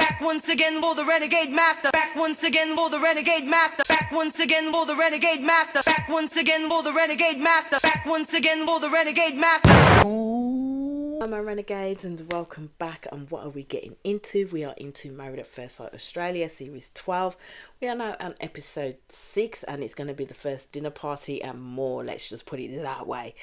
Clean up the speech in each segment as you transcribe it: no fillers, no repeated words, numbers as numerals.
Back once again for the renegade master. Back once again for the renegade master. Back once again for the renegade master. Back once again for the renegade master. Back once again for the renegade master. Hi my renegades, and welcome back. And what are we getting into? We are into Married at First Sight Australia series 12. We are now on episode 6, and it's going to be the first dinner party and more. Let's just put it that way.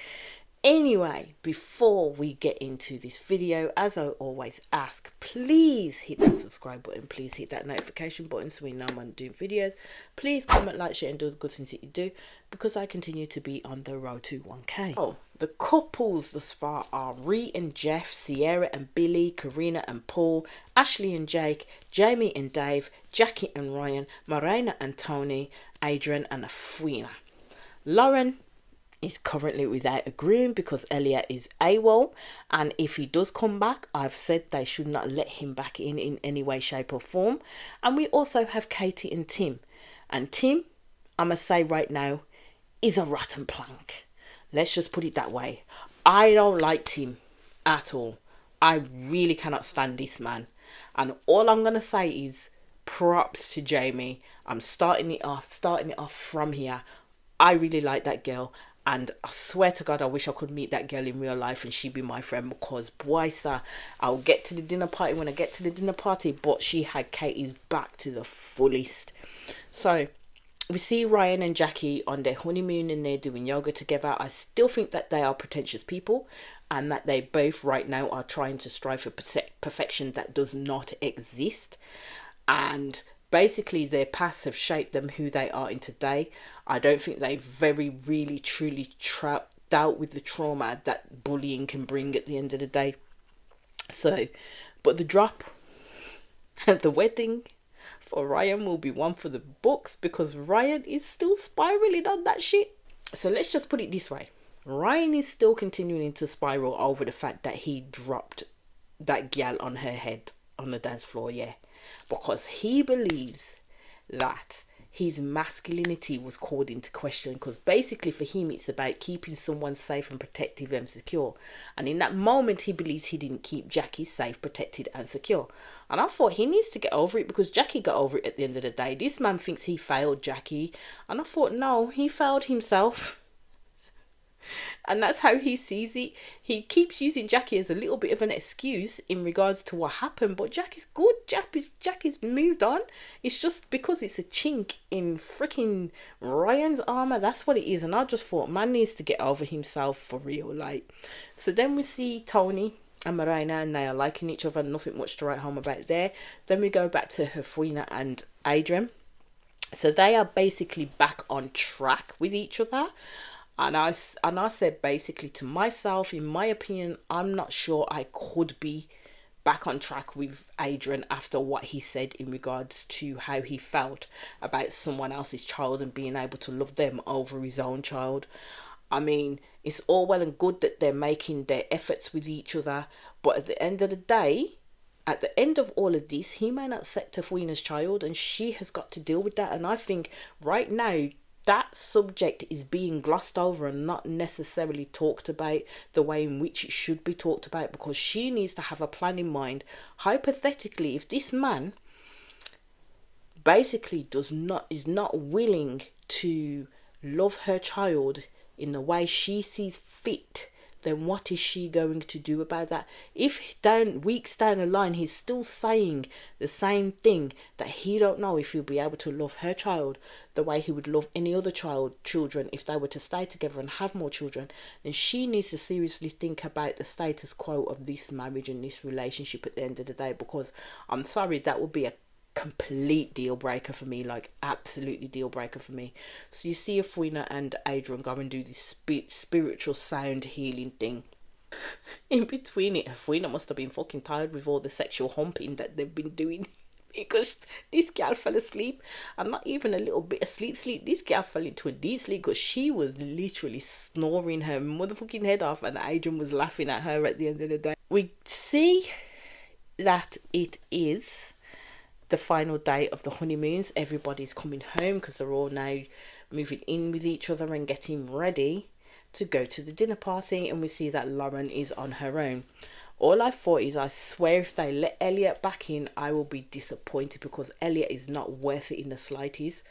Anyway, before we get into this video, as I always ask, please hit that subscribe button, please hit that notification button so we know when I'm doing videos. Please comment, like, share and do the good things that you do, because I continue to be on the road to 1k. Oh, the couples thus far are Ree and Jeff, Sierra and Billy, Karina and Paul, Ashley and Jake, Jamie and Dave, Jackie and Ryan, Morena and Tony, Adrian and Afina. Lauren is currently without a groom because Elliot is AWOL, and if he does come back, I've said they should not let him back in any way, shape or form. And we also have Katie and Tim, and Tim, I must say right now, is a rotten plank. Let's just put it that way. I don't like Tim at all. I really cannot stand this man, and all I'm gonna say is props to Jamie. I'm starting it off from here. I really like that girl. And I swear to God, I wish I could meet that girl in real life and she'd be my friend, because boy, sir, I'll get to the dinner party when I get to the dinner party, but she had Katie's back to the fullest. So we see Ryan and Jackie on their honeymoon and they're doing yoga together. I still think that they are pretentious people and that they both right now are trying to strive for perfection that does not exist. And basically, their pasts have shaped them who they are in today. I don't think they very, really, truly dealt with the trauma that bullying can bring at the end of the day. So, but the drop at the wedding for Ryan will be one for the books, because Ryan is still spiraling on that shit. So let's just put it this way. Ryan is still continuing to spiral over the fact that he dropped that gal on her head on the dance floor, yeah. Because he believes that his masculinity was called into question, because basically for him it's about keeping someone safe and protective and secure. And in that moment he believes he didn't keep Jackie safe, protected and secure. And I thought he needs to get over it, because Jackie got over it at the end of the day. This man thinks he failed Jackie, and I thought no, he failed himself. And that's how he sees it. He keeps using Jackie as a little bit of an excuse in regards to what happened, but Jackie's good. Jackie's moved on. It's just because it's a chink in freaking Ryan's armor. That's what it is. And I just thought, man needs to get over himself for real. Like, so then we see Tony and Morena, and they are liking each other. Nothing much to write home about there. Then we go back to Afina and Adrian. So they are basically back on track with each other. And I said basically to myself, in my opinion, I'm not sure I could be back on track with Adrian after what he said in regards to how he felt about someone else's child and being able to love them over his own child. I mean, it's all well and good that they're making their efforts with each other, but at the end of the day, at the end of all of this, he may not accept Afina's child, and she has got to deal with that. And I think right now, that subject is being glossed over and not necessarily talked about the way in which it should be talked about, because she needs to have a plan in mind. Hypothetically, if this man basically is not willing to love her child in the way she sees fit, then what is she going to do about that? If weeks down the line he's still saying the same thing, that he don't know if he'll be able to love her child the way he would love any other children if they were to stay together and have more children, then she needs to seriously think about the status quo of this marriage and this relationship at the end of the day, because I'm sorry, that would be a complete deal breaker for me, like absolutely deal breaker for me. So you see Afina and Adrian go and do this spiritual sound healing thing. In between it, Afina must have been fucking tired with all the sexual humping that they've been doing, because this gal fell asleep, and not even a little bit of sleep. This gal fell into a deep sleep, because she was literally snoring her motherfucking head off, and Adrian was laughing at her at the end of the day. We see that it is the final day of the honeymoons. Everybody's coming home because they're all now moving in with each other and getting ready to go to the dinner party, and we see that Lauren is on her own. All I thought is, I swear if they let Elliot back in, I will be disappointed, because Elliot is not worth it in the slightest.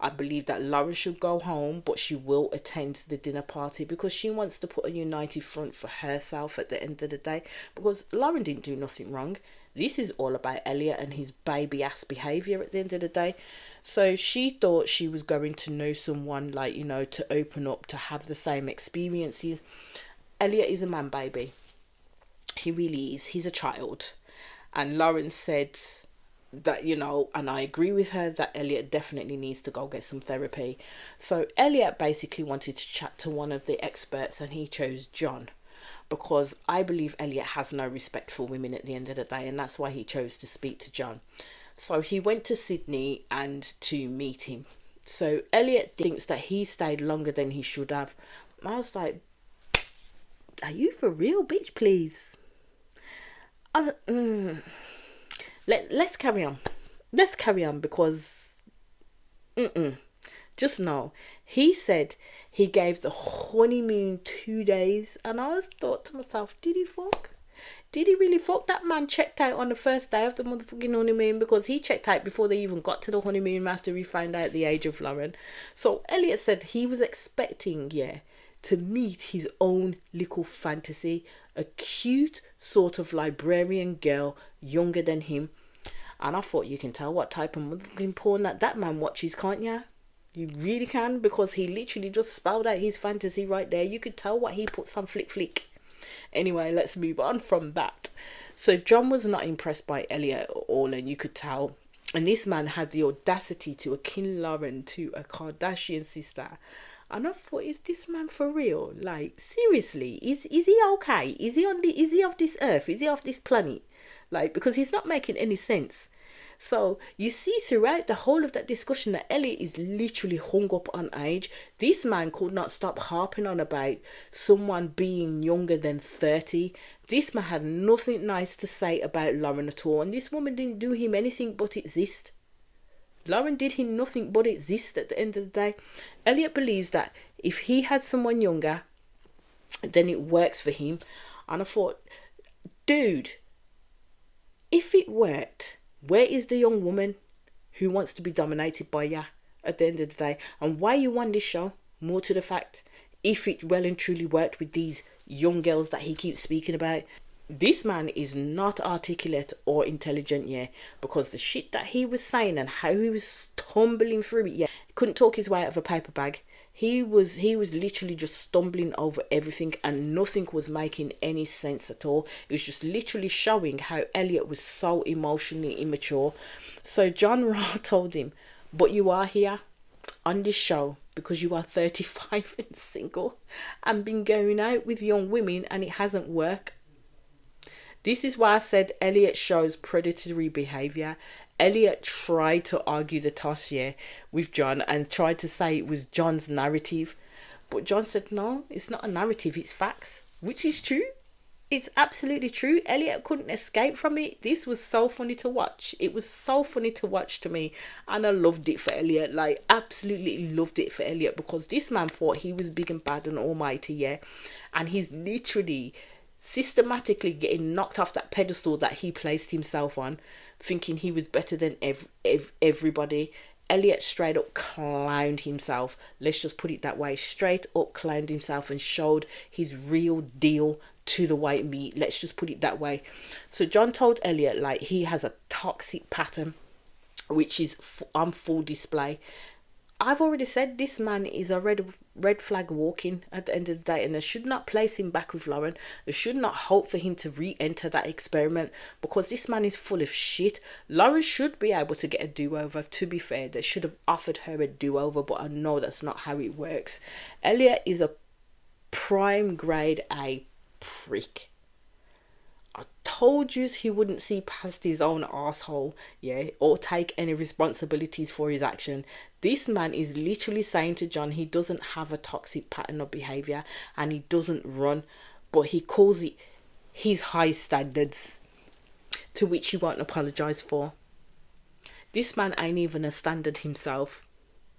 I believe that Lauren should go home, but she will attend the dinner party because she wants to put a united front for herself at the end of the day, because Lauren didn't do nothing wrong. This is all about Elliot and his baby ass behaviour at the end of the day. So she thought she was going to know someone, like, you know, to open up, to have the same experiences. Elliot is a man baby. He really is. He's a child. And Lauren said that, you know, and I agree with her, that Elliot definitely needs to go get some therapy. So Elliot basically wanted to chat to one of the experts, and he chose John, because I believe Elliot has no respect for women at the end of the day, and that's why he chose to speak to John. So he went to Sydney and to meet him. So Elliot thinks that he stayed longer than he should have. I was like, are you for real, bitch, please? Let's carry on. Let's carry on, because just know he said he gave the honeymoon 2 days, and I was thought to myself, did he fuck? Did he really fuck? That man checked out on the first day of the motherfucking honeymoon, because he checked out before they even got to the honeymoon after he found out the age of Lauren. So Elliot said he was expecting, to meet his own little fantasy, a cute sort of librarian girl younger than him. And I thought, you can tell what type of motherfucking porn that man watches, can't you? You really can, because he literally just spelled out his fantasy right there. You could tell what he puts on Flick. Anyway, let's move on from that. So John was not impressed by Elliot at all, and you could tell. And this man had the audacity to akin Lauren to a Kardashian sister. And I thought, is this man for real? Like, seriously, is he okay? Is he off this earth? Is he off this planet? Like, because he's not making any sense. So you see throughout the whole of that discussion that Elliot is literally hung up on age. This man could not stop harping on about someone being younger than 30. This man had nothing nice to say about Lauren at all, and this woman didn't do him anything but exist. Lauren did him nothing but exist at the end of the day. Elliot believes that if he had someone younger, then it works for him. And I thought, dude, if it worked, where is the young woman who wants to be dominated by you at the end of the day? And why you on this show? More to the fact, if it well and truly worked with these young girls that he keeps speaking about, this man is not articulate or intelligent, because the shit that he was saying and how he was stumbling through it, couldn't talk his way out of a paper bag. He was literally just stumbling over everything, and nothing was making any sense at all. It was just literally showing how Elliot was so emotionally immature. So John Ra told him, but you are here on this show because you are 35 and single and been going out with young women, and it hasn't worked. This is why I said Elliot shows predatory behaviour. Elliot tried to argue the toss with John and tried to say it was John's narrative. But John said, no, it's not a narrative, it's facts. Which is true. It's absolutely true. Elliot couldn't escape from it. This was so funny to watch. It was so funny to watch to me. And I loved it for Elliot. Like, absolutely loved it for Elliot, because this man thought he was big and bad and almighty, and he's literally systematically getting knocked off that pedestal that he placed himself on, thinking he was better than everybody. Elliot straight up clowned himself. Let's just put it that way. Straight up clowned himself and showed his real deal to the white meat. Let's just put it that way. So John told Elliot, like, he has a toxic pattern which is on full display. I've already said this man is a red flag walking at the end of the day, and they should not place him back with Lauren. They should not hope for him to re-enter that experiment, because this man is full of shit. Lauren should be able to get a do-over. To be fair, they should have offered her a do-over, but I know that's not how it works. Elliot is a prime grade A prick. I told you he wouldn't see past his own asshole, or take any responsibilities for his action. This man is literally saying to John he doesn't have a toxic pattern of behaviour and he doesn't run, but he calls it his high standards, to which he won't apologise for. This man ain't even a standard himself.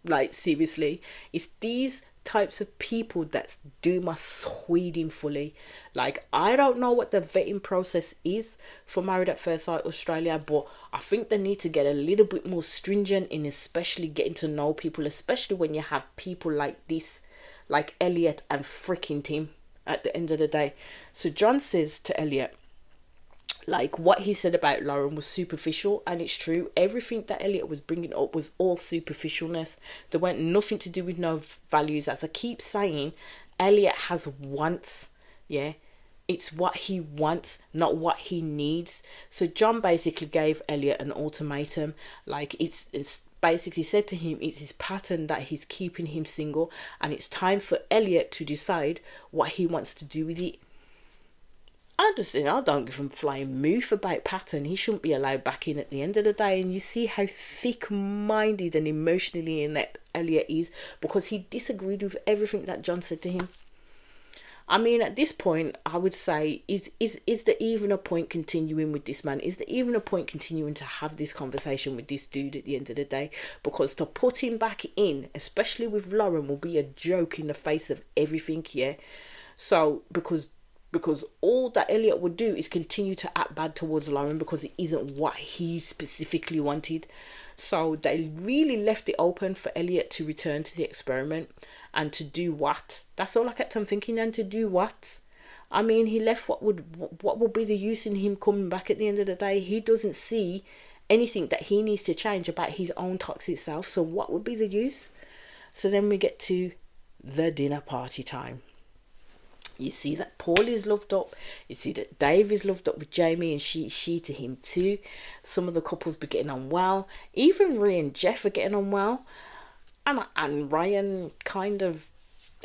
Like, seriously, it's these types of people that do my Sweden fully. Like, I don't know what the vetting process is for Married at First Sight Australia, but I think they need to get a little bit more stringent in especially getting to know people, especially when you have people like this, like Elliot and freaking Tim at the end of the day. So John says to Elliot, like, what he said about Lauren was superficial, and it's true. Everything that Elliot was bringing up was all superficialness. There weren't nothing to do with no values. As I keep saying, Elliot has wants, yeah. It's what he wants, not what he needs. So John basically gave Elliot an ultimatum. Like, it's basically said to him, it's his pattern that he's keeping him single, and it's time for Elliot to decide what he wants to do with it. I don't give him flying moof about pattern. He shouldn't be allowed back in at the end of the day. And you see how thick-minded and emotionally inept Elliot is, because he disagreed with everything that John said to him. I mean, at this point, I would say, is there even a point continuing with this man? Is there even a point continuing to have this conversation with this dude at the end of the day? Because to put him back in, especially with Lauren, will be a joke in the face of everything, yeah? So, because all that Elliot would do is continue to act bad towards Lauren, because it isn't what he specifically wanted. So they really left it open for Elliot to return to the experiment, and to do what? That's all I kept on thinking. And to do what? I mean, he left what would be the use in him coming back at the end of the day? He doesn't see anything that he needs to change about his own toxic self. So what would be the use? So then we get to the dinner party time. You see that Paul is loved up. You see that Dave is loved up with Jamie, and she to him too. Some of the couples be getting on well. Even Ray and Jeff are getting on well. And Ryan kind of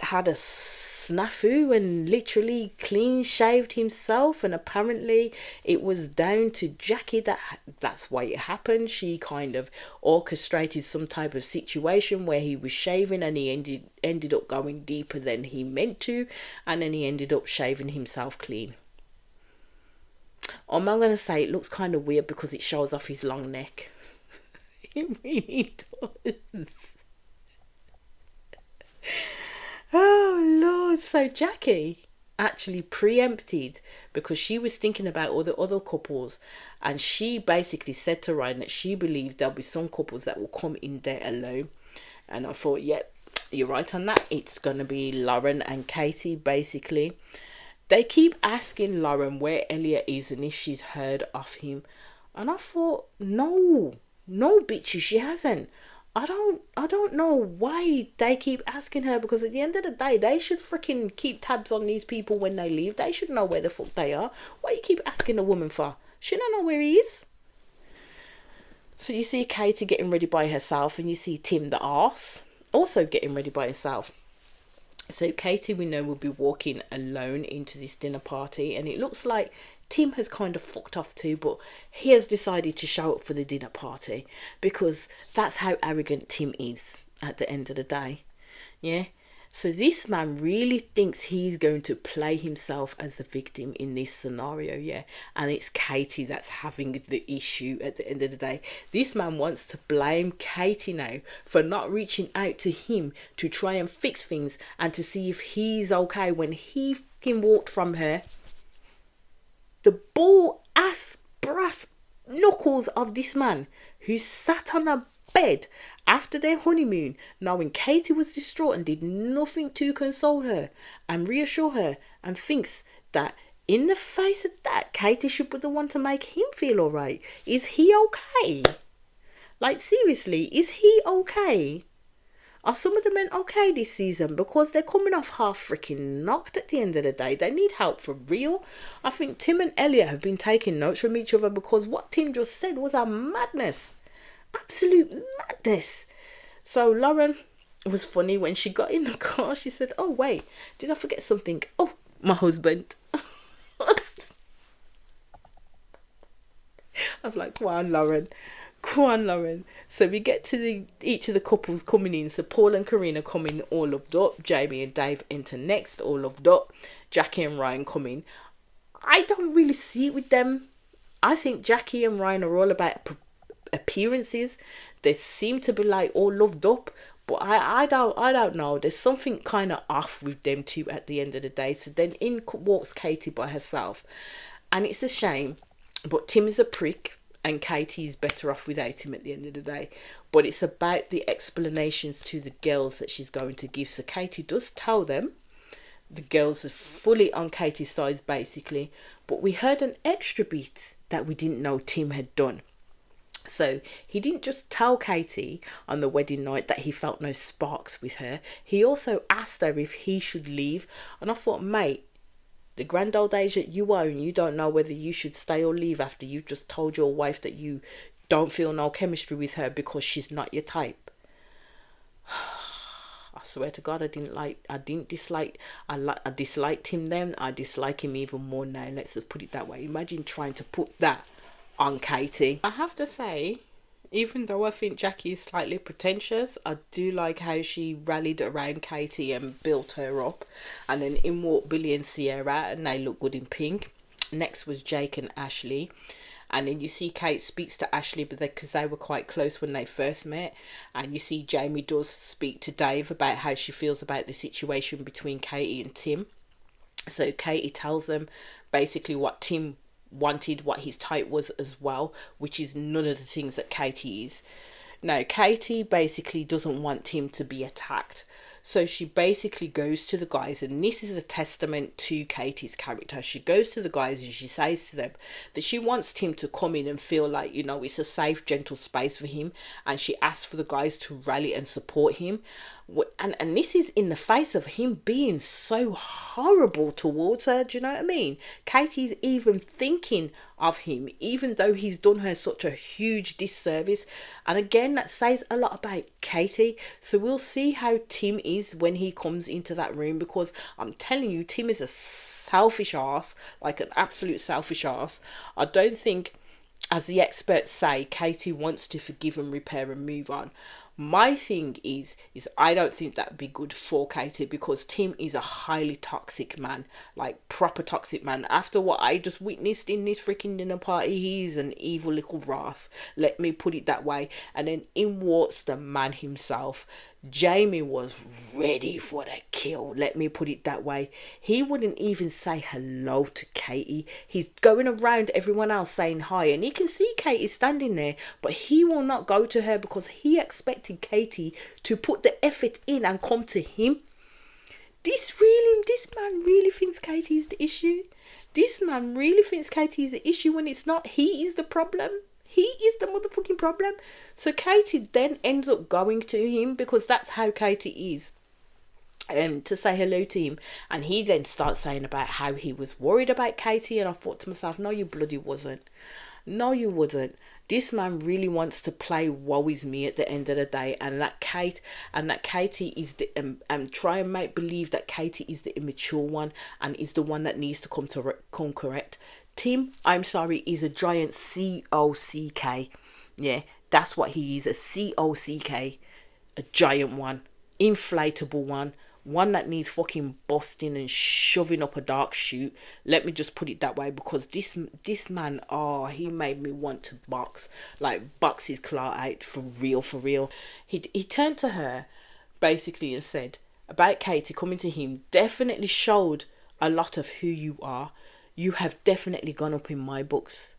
had a snafu and literally clean shaved himself, and apparently it was down to Jackie that's why it happened. She kind of orchestrated some type of situation where he was shaving, and he ended up going deeper than he meant to, and then he ended up shaving himself clean. I'm going to say it looks kind of weird because it shows off his long neck. It really does. Oh Lord. So Jackie actually preempted, because she was thinking about all the other couples, and she basically said to Ryan that she believed there'll be some couples that will come in there alone. And I thought, yep, you're right on that. It's gonna be Lauren and Katie. Basically, they keep asking Lauren where Elliot is and if she's heard of him, and I thought, no bitches, she hasn't. I don't know why they keep asking her, because at the end of the day, they should freaking keep tabs on these people when they leave. They should know where the fuck they are. What you keep asking a woman for? She don't know where he is. So you see Katie getting ready by herself, and you see Tim the arse also getting ready by himself. So Katie, we know, will be walking alone into this dinner party, and it looks like Tim has kind of fucked off too, but he has decided to show up for the dinner party, because that's how arrogant Tim is at the end of the day. Yeah. So this man really thinks he's going to play himself as the victim in this scenario, yeah. And it's Katie that's having the issue at the end of the day. This man wants to blame Katie now for not reaching out to him to try and fix things and to see if he's okay when he fucking walked from her. The bull ass brass knuckles of this man who sat on a bed after their honeymoon, knowing Katie was distraught and did nothing to console her and reassure her, and thinks that in the face of that, Katie should be the one to make him feel alright. Is he okay? Like, seriously, is he okay? Are some of the men okay this season? Because they're coming off half freaking knocked at the end of the day. They need help for real. I think Tim and Elliot have been taking notes from each other, because what Tim just said was a madness. Absolute madness. So Lauren, it was funny when she got in the car. She said, oh wait, did I forget something? Oh, my husband. I was like, come on, Lauren. So we get to each of the couples coming in. So Paul and Karina come in all loved up. Jamie and Dave enter next, all loved up. Jackie and Ryan come in. I don't really see it with them. I think Jackie and Ryan are all about appearances. They seem to be like all loved up, But I don't know. There's something kind of off with them two at the end of the day. So then in walks Katie by herself, and it's a shame. But Tim is a prick, and Katie is better off without him at the end of the day. But it's about the explanations to the girls that she's going to give. So Katie does tell them. The girls are fully on Katie's side, basically. But we heard an extra bit that we didn't know Tim had done. So he didn't just tell Katie on the wedding night that he felt no sparks with her. He also asked her if he should leave. And I thought, mate, the grand old age that you are, and you don't know whether you should stay or leave after you've just told your wife that you don't feel no chemistry with her because she's not your type. I swear to God, I disliked him then. I dislike him even more now. Let's just put it that way. Imagine trying to put that on Katie. I have to say, even though I think Jackie is slightly pretentious, I do like how she rallied around Katie and built her up. And then in walked Billy and Sierra, and they look good in pink. Next was Jake and Ashley. And then you see Kate speaks to Ashley because they were quite close when they first met. And you see Jamie does speak to Dave about how she feels about the situation between Katie and Tim. So Katie tells them basically what Tim wanted, what his type was as well, which is none of the things that Katie is. Now, Katie basically doesn't want Tim to be attacked. So she basically goes to the guys, and this is a testament to Katie's character. She goes to the guys and she says to them that she wants Tim to come in and feel like, you know, it's a safe, gentle space for him. And she asks for the guys to rally and support him. And this is in the face of him being so horrible towards her. Do you know what I mean? Katie's even thinking of him, even though he's done her such a huge disservice. And again, that says a lot about Katie. So we'll see how Tim is when he comes into that room, because I'm telling you, Tim is a selfish arse, like an absolute selfish arse. I don't think, as the experts say, Katie wants to forgive and repair and move on. My thing is I don't think that'd be good for Katie, because Tim is a highly toxic man, like proper toxic man. After what I just witnessed in this freaking dinner party, he's an evil little ras. Let me put it that way. And then in walks the man himself. Jamie was ready for the kill. Let me put it that way. He wouldn't even say hello to Katie. He's going around everyone else saying hi, and he can see Katie standing there, but he will not go to her because he expected Katie to put the effort in and come to him. This man really thinks Katie is the issue. This man really thinks Katie is the issue when it's not. He is the problem. He is the motherfucking problem. So Katie then ends up going to him, because that's how Katie is, to say hello to him. And he then starts saying about how he was worried about Katie. And I thought to myself, no, you bloody wasn't. No, you wouldn't. This man really wants to play woe is me at the end of the day, and that Katie is the try and make believe that Katie is the immature one and is the one that needs to come correct. Tim, I'm sorry, is a giant COCK. Yeah, that's what he is, a COCK, a giant one, inflatable one that needs fucking busting and shoving up a dark chute. Let me just put it that way, because this man, he made me want to box his claw out for real. He turned to her basically and said about Katie coming to him, definitely showed a lot of who you are. You have definitely gone up in my books.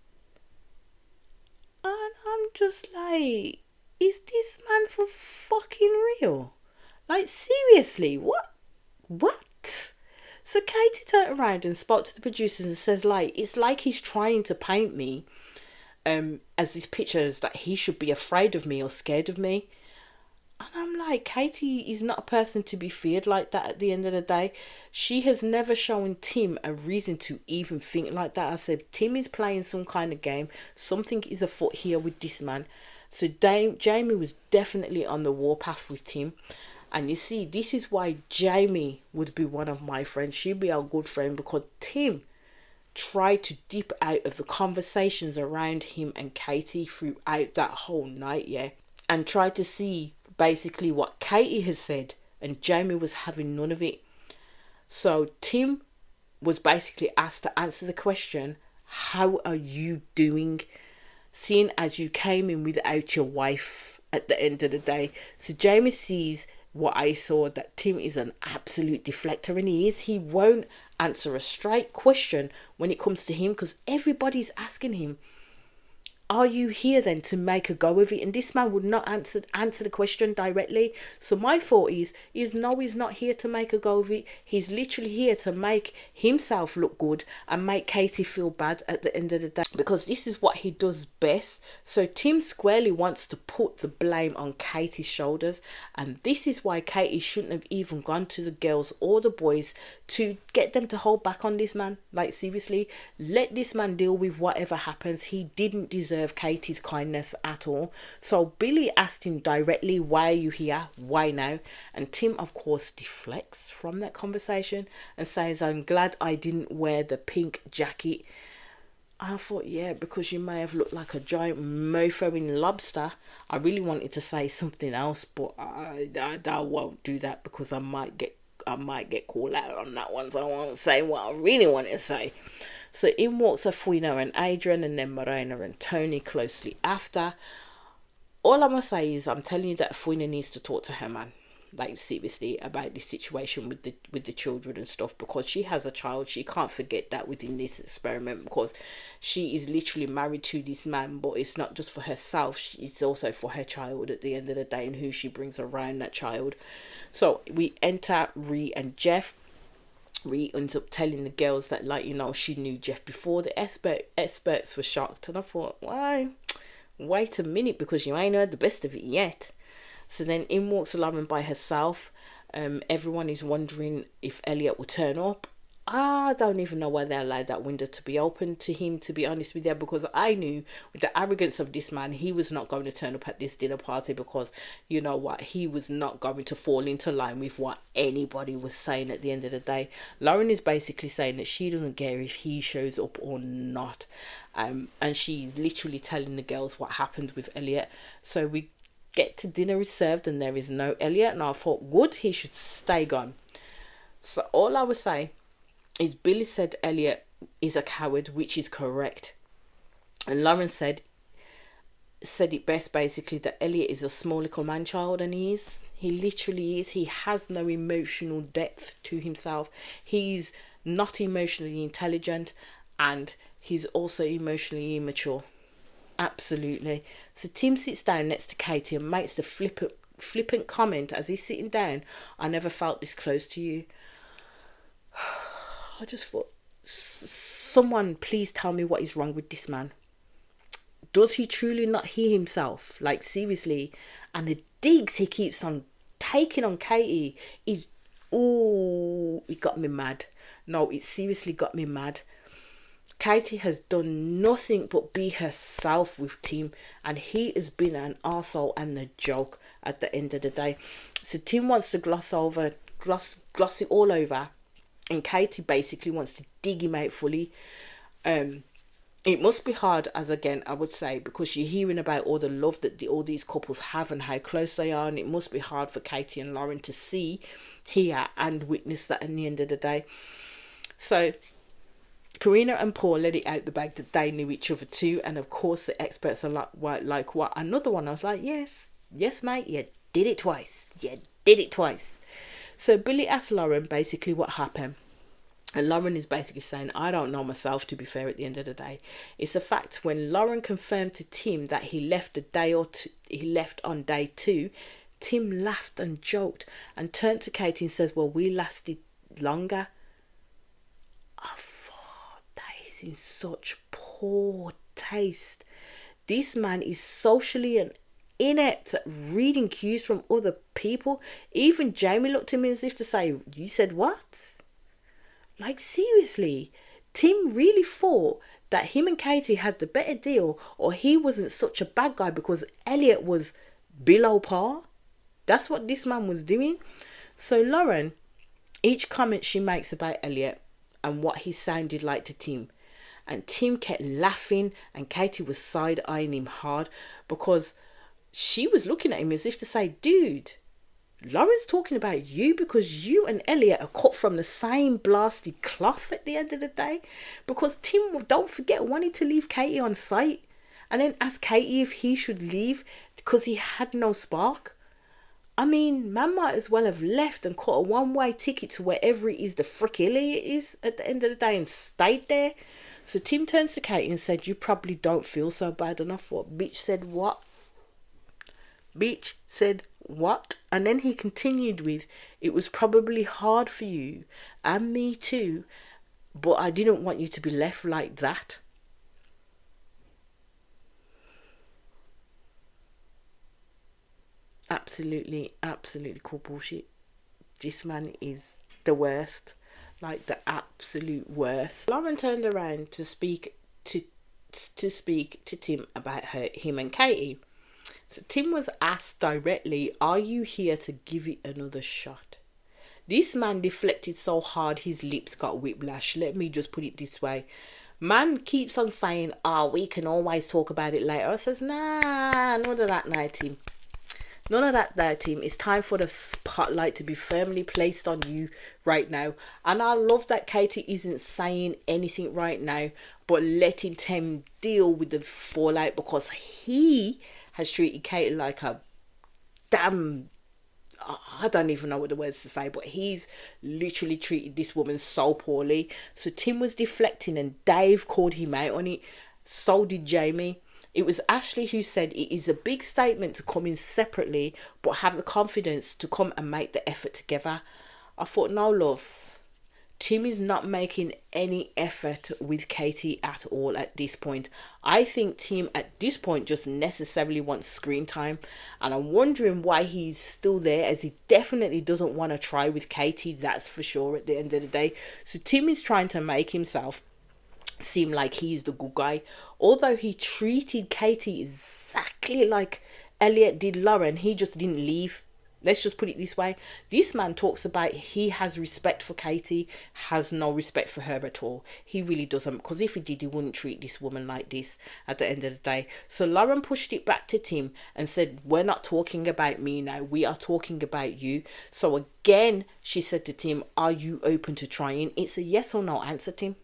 And I'm just like, is this man for fucking real? Like, seriously, what? So Katie turned around and spoke to the producers and says, like, it's like he's trying to paint me as these pictures that he should be afraid of me or scared of me. And I'm like, Katie is not a person to be feared like that at the end of the day. She has never shown Tim a reason to even think like that. I said, Tim is playing some kind of game. Something is afoot here with this man. So Jamie was definitely on the warpath with Tim. And you see, this is why Jamie would be one of my friends. She'd be our good friend, because Tim tried to dip out of the conversations around him and Katie throughout that whole night, yeah. And tried to see basically what Katie has said, and Jamie was having none of it. So Tim was basically asked to answer the question, how are you doing? seeing as you came in without your wife at the end of the day. So Jamie sees what I saw, that Tim is an absolute deflector, and he is. He won't answer a straight question when it comes to him, because everybody's asking him, are you here then to make a go of it? And this man would not answer the question directly. So my thought is no, he's not here to make a go of it. He's literally here to make himself look good and make Katie feel bad at the end of the day, because this is what he does best. So Tim squarely wants to put the blame on Katie's shoulders, and this is why Katie shouldn't have even gone to the girls or the boys to get them to hold back on this man. Like, seriously, let this man deal with whatever happens. He didn't deserve Katie's kindness at all. So Billy asked him directly, why are you here? Why now? And Tim, of course, deflects from that conversation and says, I'm glad I didn't wear the pink jacket. I thought, yeah, because you may have looked like a giant mofo in lobster. I really wanted to say something else, but I won't do that, because I might get called out on that one. So I won't say what I really want to say. So in walks Afuina and Adrian, and then Morena and Tony closely after. All I'm going to say is, I'm telling you that Afuina needs to talk to her man, like, seriously, about this situation with the children and stuff, because she has a child. She can't forget that within this experiment, because she is literally married to this man, but it's not just for herself, it's also for her child at the end of the day, and who she brings around that child. So we enter Ree and Jeff. Ree ends up telling the girls that, like, you know, she knew Jeff before. The experts were shocked, and I thought, why? Wait a minute, because you ain't heard the best of it yet. So then in walks Lauren by herself. Everyone is wondering if Elliot will turn up. I don't even know why they allowed that window to be open to him, to be honest with you, because I knew with the arrogance of this man, he was not going to turn up at this dinner party, because, you know what, he was not going to fall into line with what anybody was saying at the end of the day. Lauren is basically saying that she doesn't care if he shows up or not. And she's literally telling the girls what happened with Elliot. So we get to dinner is served and there is no Elliot, and I thought, good, he should stay gone. So all I would say is, Billy said Elliot is a coward, which is correct. And Lauren said it best, basically, that Elliot is a small little man-child, and he is. He literally is. He has no emotional depth to himself. He's not emotionally intelligent, and he's also emotionally immature. Absolutely. So Tim sits down next to Katie and makes the flippant comment as he's sitting down, I never felt this close to you. I just thought, someone please tell me what is wrong with this man. Does he truly not hear himself? Like, seriously. And the digs he keeps on taking on Katie is, it got me mad. No, it seriously got me mad. Katie has done nothing but be herself with Tim, and he has been an arsehole and a joke at the end of the day. So Tim wants to gloss it all over, and Katie basically wants to dig him out fully. It must be hard, as again I would say, because you're hearing about all the love that all these couples have and how close they are, and it must be hard for Katie and Lauren to see, hear and witness that in the end of the day. So Karina and Paul let it out the bag that they knew each other too, and of course the experts are like what? Another one. I was like, yes mate, you did it twice. So Billy asked Lauren basically what happened, and Lauren is basically saying, I don't know myself, to be fair, at the end of the day. It's the fact when Lauren confirmed to Tim that he left on day 2, Tim laughed and joked and turned to Katie and says, well, we lasted longer. I thought, that is in such poor taste. This man is socially and inept at reading cues from other people. Even Jamie looked at me as if to say, you said what? Like, seriously, Tim really thought that him and Katie had the better deal, or he wasn't such a bad guy because Elliot was below par. That's what this man was doing. So Lauren, each comment she makes about Elliot and what he sounded like to Tim, and Tim kept laughing, and Katie was side-eyeing him hard because she was looking at him as if to say, dude, Lauren's talking about you because you and Elliot are cut from the same blasted cloth at the end of the day. Because Tim, don't forget, wanted to leave Katie on site. and then ask Katie if he should leave because he had no spark. I mean, man might as well have left and caught a one-way ticket to wherever it is the frick it is at the end of the day and stayed there. So Tim turns to Katie and said, you probably don't feel so bad. And I thought, bitch said what? Bitch said what? And then he continued with, it was probably hard for you and me too, but I didn't want you to be left like that. Absolutely cool bullshit. This man is the worst, like the absolute worst. Lauren turned around to speak to Tim about him and Katie. So Tim was asked directly, are you here to give it another shot? This man deflected so hard his lips got whiplash. Let me just put it this way. Man keeps on saying, we can always talk about it later. I says, nah, none of that now, Tim. None of that there, Tim. It's time for the spotlight to be firmly placed on you right now. And I love that Katie isn't saying anything right now, but letting Tim deal with the fallout, because he has treated Katie like a damn... I don't even know what the words to say, but he's literally treated this woman so poorly. So Tim was deflecting and Dave called him out on it. So did Jamie. It was Ashley who said it is a big statement to come in separately, but have the confidence to come and make the effort together. I thought, no, love. Tim is not making any effort with Katie at all at this point. I think Tim at this point just necessarily wants screen time. And I'm wondering why he's still there, as he definitely doesn't want to try with Katie, that's for sure at the end of the day. So Tim is trying to make himself seem like he's the good guy, although he treated Katie exactly like Elliot did Lauren. He just didn't leave. Let's just put it this way. This man talks about he has respect for Katie, has no respect for her at all. He really doesn't, because if he did, he wouldn't treat this woman like this at the end of the day. So Lauren pushed it back to Tim and said, we're not talking about me now, we are talking about you. So again, she said to Tim, are you open to trying? It's a yes or no answer, Tim,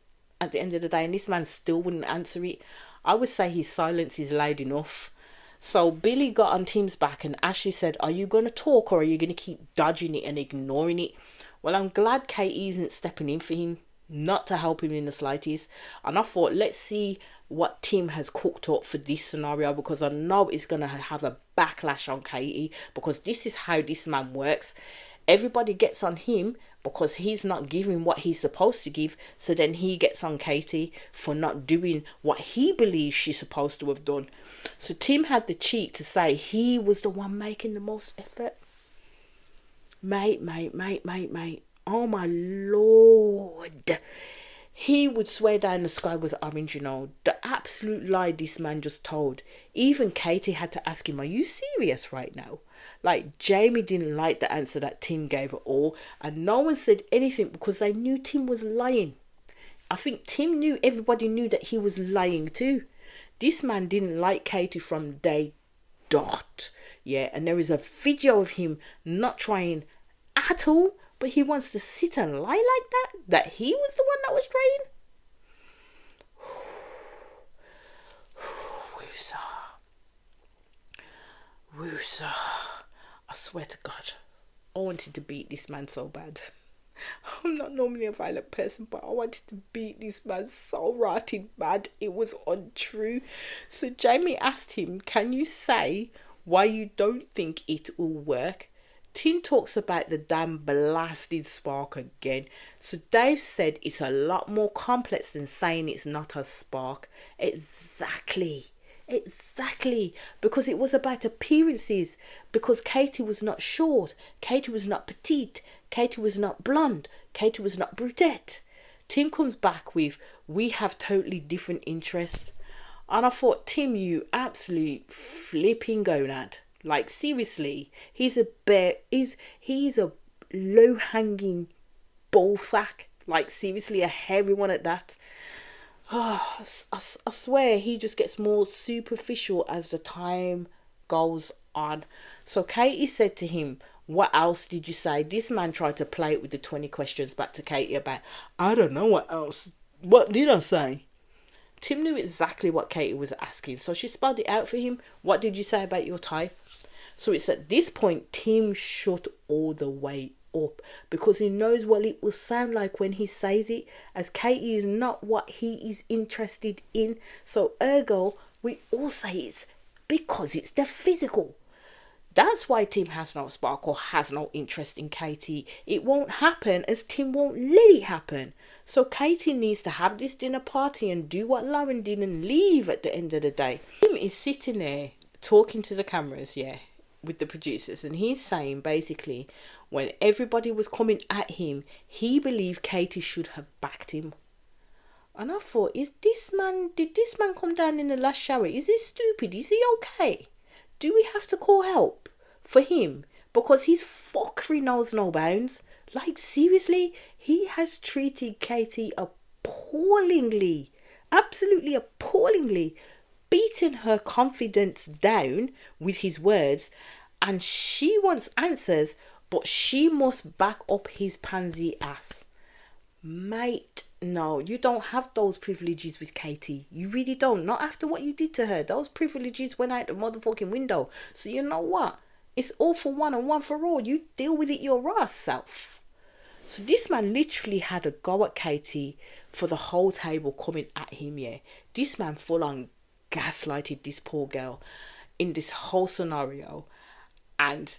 at the end of the day, and this man still wouldn't answer it. I would say his silence is loud enough. So Billy got on Tim's back and Ashley said, are you going to talk or are you going to keep dodging it and ignoring it? Well, I'm glad Katie isn't stepping in for him, not to help him in the slightest. And I thought, let's see what Tim has cooked up for this scenario, because I know it's going to have a backlash on Katie, because this is how this man works. Everybody gets on him because he's not giving what he's supposed to give. So then he gets on Katie for not doing what he believes she's supposed to have done. So Tim had the cheek to say he was the one making the most effort. Mate. Oh my Lord. He would swear down the sky was orange, you know. The absolute lie this man just told. Even Katie had to ask him, are you serious right now? Like, Jamie didn't like the answer that Tim gave at all. And no one said anything because they knew Tim was lying. I think Tim knew everybody knew that he was lying too. This man didn't like Katie from day dot. Yeah, and there is a video of him not trying at all. But he wants to sit and lie like that? That he was the one that was trying? Woosa. I swear to God, I wanted to beat this man so bad. I'm not normally a violent person, but I wanted to beat this man so rotted bad. It was untrue. So Jamie asked him, can you say why you don't think it will work? Tim talks about the damn blasted spark again. So Dave said it's a lot more complex than saying it's not a spark. Exactly. Because it was about appearances. Because Katie was not short. Katie was not petite. Katie was not blonde. Katie was not brunette. Tim comes back with, we have totally different interests. And I thought, Tim, you absolute flipping gonad. Like, seriously, he's a low-hanging ball sack. Like, seriously, a hairy one at that. Oh, I swear, he just gets more superficial as the time goes on. So Katie said to him, what else did you say? This man tried to play it with the 20 questions back to Katie about, I don't know what else. What did I say? Tim knew exactly what Katie was asking, so she spelled it out for him. What did you say about your tie? So it's at this point Tim shut all the way up, because he knows what it will sound like when he says it, as Katie is not what he is interested in. So ergo, we all say it's because it's the physical. That's why Tim has no spark or has no interest in Katie. It won't happen, as Tim won't let it happen. So Katie needs to have this dinner party and do what Lauren did and leave at the end of the day. Tim is sitting there talking to the cameras, with the producers, and he's saying basically when everybody was coming at him, he believed Katie should have backed him. And I thought, did this man come down in the last shower? Is he stupid? Is he okay? Do we have to call help for him? Because his fuckery knows no bounds. Like, seriously, he has treated Katie appallingly. Absolutely appallingly. Beating her confidence down with his words. And she wants answers, but she must back up his pansy ass. Mate, no, you don't have those privileges with Katie. You really don't. Not after what you did to her. Those privileges went out the motherfucking window. So you know what? It's all for one and one for all. You deal with it your ass self. So this man literally had a go at Katie for the whole table coming at him, This man full on gaslighted this poor girl in this whole scenario. And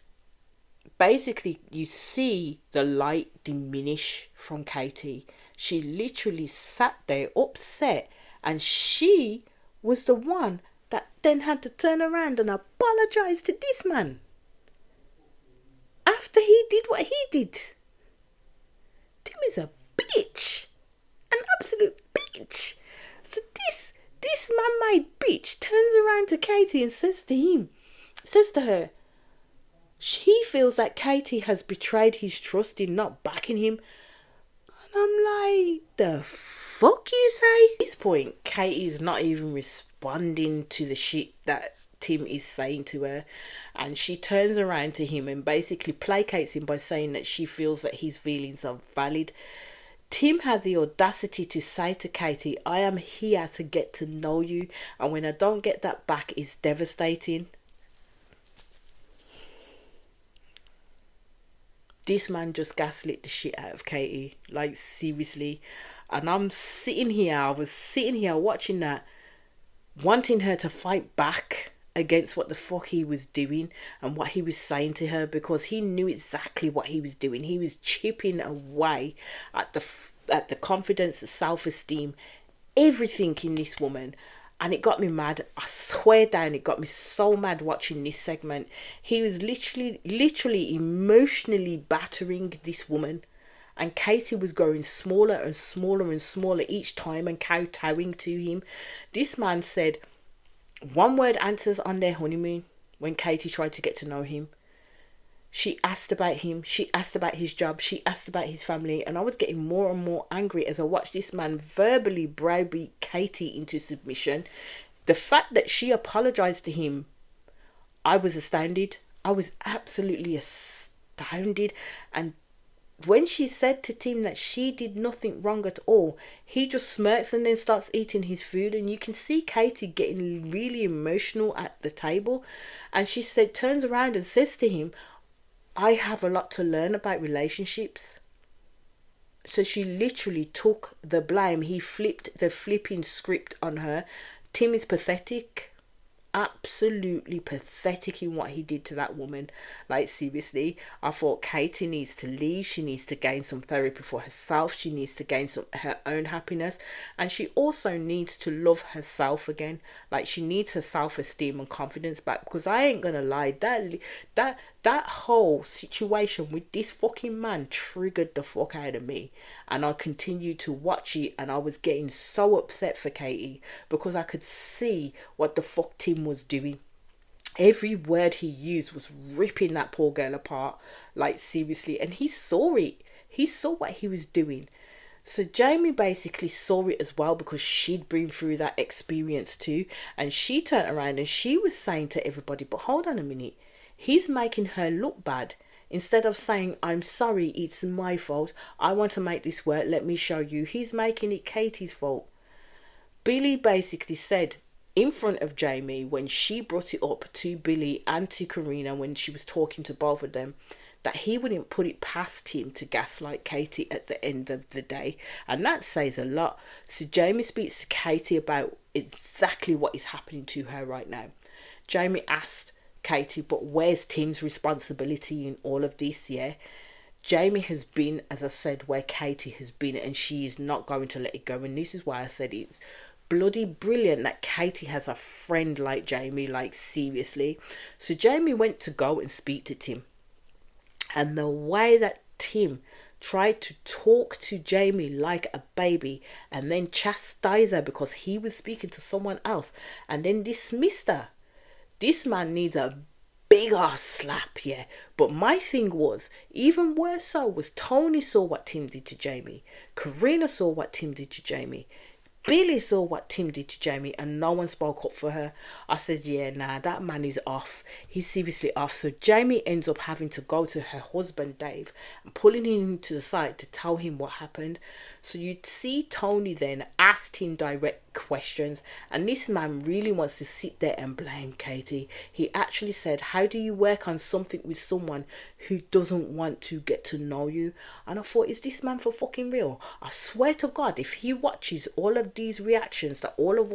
basically, you see the light diminish from Katie. She literally sat there upset, and she was the one that then had to turn around and apologize to this man after he did what he did. Tim is a bitch, an absolute bitch. So this man-made bitch turns around to Katie and says to her, he feels that Katie has betrayed his trust in not backing him. And I'm like, the fuck you say? At this point, Katie's not even responding to the shit that Tim is saying to her. And she turns around to him and basically placates him by saying that she feels that his feelings are valid. Tim had the audacity to say to Katie, I am here to get to know you. And when I don't get that back, it's devastating. This man just gaslit the shit out of Katie. Like, seriously. And I was sitting here watching that, wanting her to fight back against what the fuck he was doing and what he was saying to her, because he knew exactly what he was doing. He was chipping away at the confidence, the self-esteem, everything in this woman. And it got me mad. I swear down, it got me so mad watching this segment. He was literally emotionally battering this woman. And Katie was growing smaller and smaller and smaller each time and kowtowing to him. This man said one word answers on their honeymoon when Katie tried to get to know him. She asked about him. She asked about his job. She asked about his family. And I was getting more and more angry as I watched this man verbally browbeat Katie into submission. The fact that she apologized to him, I was astounded. I was absolutely astounded. And when she said to Tim that she did nothing wrong at all, he just smirks and then starts eating his food. And you can see Katie getting really emotional at the table. And she turns around and says to him, I have a lot to learn about relationships. So she literally took the blame. He flipped the flipping script on her. Tim is pathetic. Absolutely pathetic in what he did to that woman. Like, seriously, I thought Katie needs to leave. She needs to gain some therapy for herself. She needs to gain her own happiness, and she also needs to love herself again. Like, she needs her self-esteem and confidence back, because I ain't gonna lie, that whole situation with this fucking man triggered the fuck out of me. And I continued to watch it, and I was getting so upset for Katie, because I could see what the fuck Tim was doing. Every word he used was ripping that poor girl apart. Like, seriously. And he saw it. He saw what he was doing. So Jamie basically saw it as well, because she'd been through that experience too. And she turned around and she was saying to everybody, but hold on a minute. He's making her look bad. Instead of saying, I'm sorry, it's my fault. I want to make this work. Let me show you. He's making it Katie's fault. Billy basically said in front of Jamie, when she brought it up to Billy and to Karina when she was talking to both of them, that he wouldn't put it past him to gaslight Katie at the end of the day. And that says a lot. So Jamie speaks to Katie about exactly what is happening to her right now. Jamie asked Katie, but where's Tim's responsibility in all of this? Yeah, Jamie has been, as I said, where Katie has been, and she is not going to let it go. And this is why I said it's bloody brilliant that Katie has a friend like Jamie, like seriously. So Jamie went to go and speak to Tim, and the way that Tim tried to talk to Jamie like a baby and then chastise her because he was speaking to someone else and then dismissed her. This man needs a big ass slap, yeah. But my thing was, even worse so, was Tony saw what Tim did to Jamie. Karina saw what Tim did to Jamie. Billy saw what Tim did to Jamie, and no one spoke up for her. I said, yeah, nah, that man is off. He's seriously off. So Jamie ends up having to go to her husband, Dave, and pulling him to the side to tell him what happened. So you'd see Tony then asked him direct questions, and this man really wants to sit there and blame Katie. He actually said, how do you work on something with someone who doesn't want to get to know you? And I thought, is this man for fucking real? I swear to God, if he watches all of these reactions that all of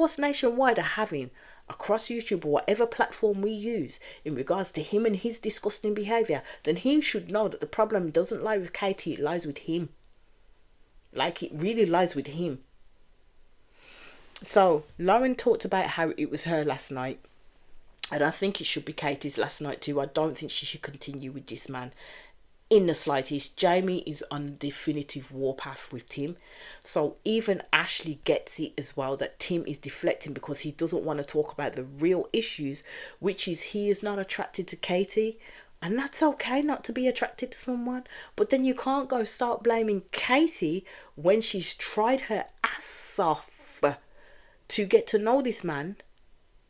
us nationwide are having across YouTube or whatever platform we use in regards to him and his disgusting behaviour, then he should know that the problem doesn't lie with Katie, it lies with him. Like, it really lies with him. So Lauren talked about how it was her last night, and I think it should be Katie's last night too. I don't think she should continue with this man in the slightest. Jamie is on a definitive warpath with Tim. So even Ashley gets it as well, that Tim is deflecting because he doesn't want to talk about the real issues, which is he is not attracted to Katie. And that's okay not to be attracted to someone. But then you can't go start blaming Katie when she's tried her ass off to get to know this man.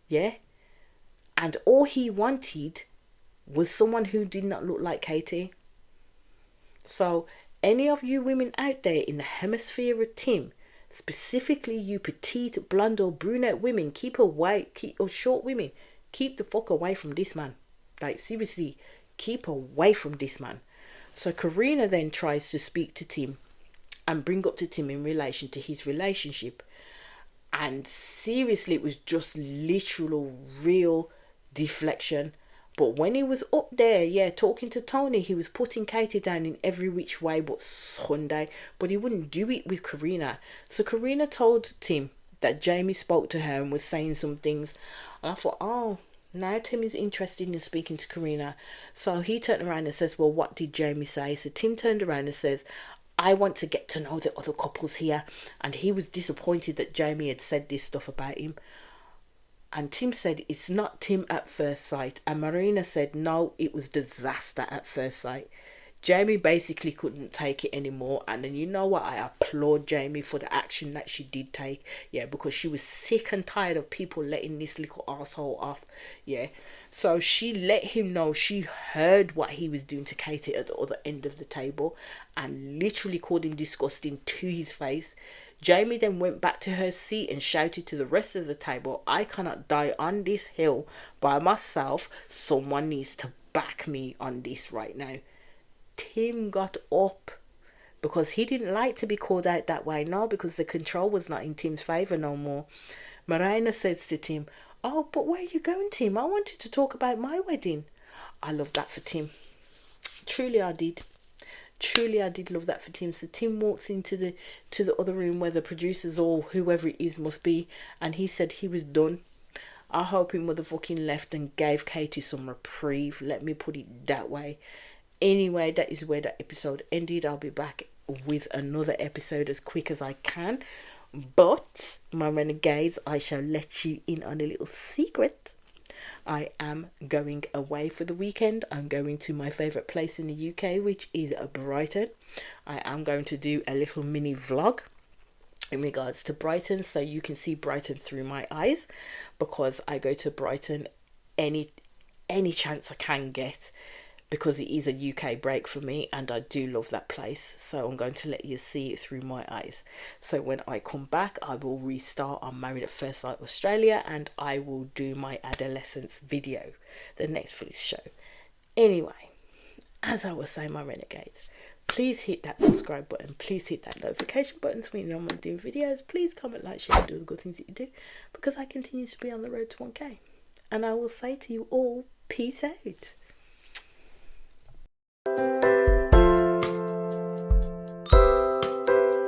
Yeah? And all he wanted was someone who did not look like Katie. So any of you women out there in the hemisphere of Tim, specifically you petite, blonde or brunette women, or short women, keep the fuck away from this man. Like, seriously, keep away from this man. So Karina then tries to speak to Tim and bring up to Tim in relation to his relationship. And seriously, it was just literal, real deflection. But when he was up there, yeah, talking to Tony, he was putting Katie down in every which way but Sunday. But he wouldn't do it with Karina. So Karina told Tim that Jamie spoke to her and was saying some things. And I thought, oh, now Tim is interested in speaking to Karina. So he turned around and says, well, what did Jamie say? So Tim turned around and says, I want to get to know the other couples here. And he was disappointed that Jamie had said this stuff about him. And Tim said, it's not Tim at first sight. And Marina said, no, it was disaster at first sight. Jamie basically couldn't take it anymore. And then, you know what? I applaud Jamie for the action that she did take. Yeah, because she was sick and tired of people letting this little asshole off. Yeah. So she let him know she heard what he was doing to Katie at the other end of the table and literally called him disgusting to his face. Jamie then went back to her seat and shouted to the rest of the table, I cannot die on this hill by myself. Someone needs to back me on this right now. Tim got up because he didn't like to be called out that way. No, because the control was not in Tim's favour no more. Marina says to Tim, oh, but where are you going, Tim? I wanted to talk about my wedding. I love that for Tim. Truly I did love that for Tim. So Tim walks into the other room where the producers or whoever it is must be, and he said he was done. I hope he motherfucking left and gave Katie some reprieve. Let me put it that way. Anyway, that is where that episode ended. I'll be back with another episode as quick as I can. But, my renegades, I shall let you in on a little secret. I am going away for the weekend. I'm going to my favourite place in the UK, which is Brighton. I am going to do a little mini vlog in regards to Brighton, so you can see Brighton through my eyes, because I go to Brighton any chance I can get. because it is a UK break for me and I do love that place. So I'm going to let you see it through my eyes. So when I come back, I will restart on Married at First Sight Australia, and I will do my adolescence video, the Netflix show. Anyway, as I was saying, my renegades, please hit that subscribe button. Please hit that notification button so you know when I'm doing videos. Please comment, like, share, and do the good things that you do, because I continue to be on the road to 1K. And I will say to you all, peace out.